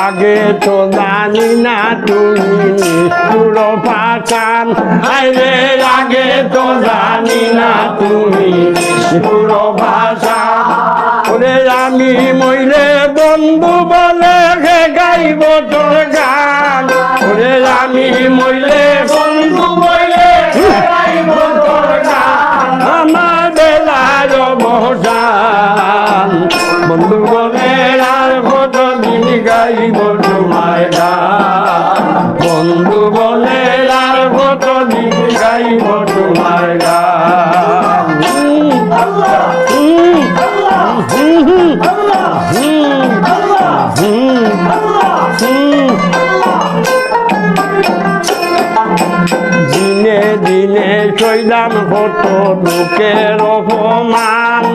আগে তো জানি না তুমি নিষ্ঠুর পাষাণ আরে আগে তো জানি না তুমি নিষ্ঠুর পাষাণ ওরে আমি মইলে বন্ধু বলে গাইব তোর গান ওরে আমি মইলে বন্ধু বলে গাইব তোর গান আমার বেলার অবসান বন্ধু বলে আর কতদিন গাইব তোমার গান বন্ধু বলে আর কতদিন গাইব তোমার গান দিনে দিনে সইলাম কত দুঃখের অপমান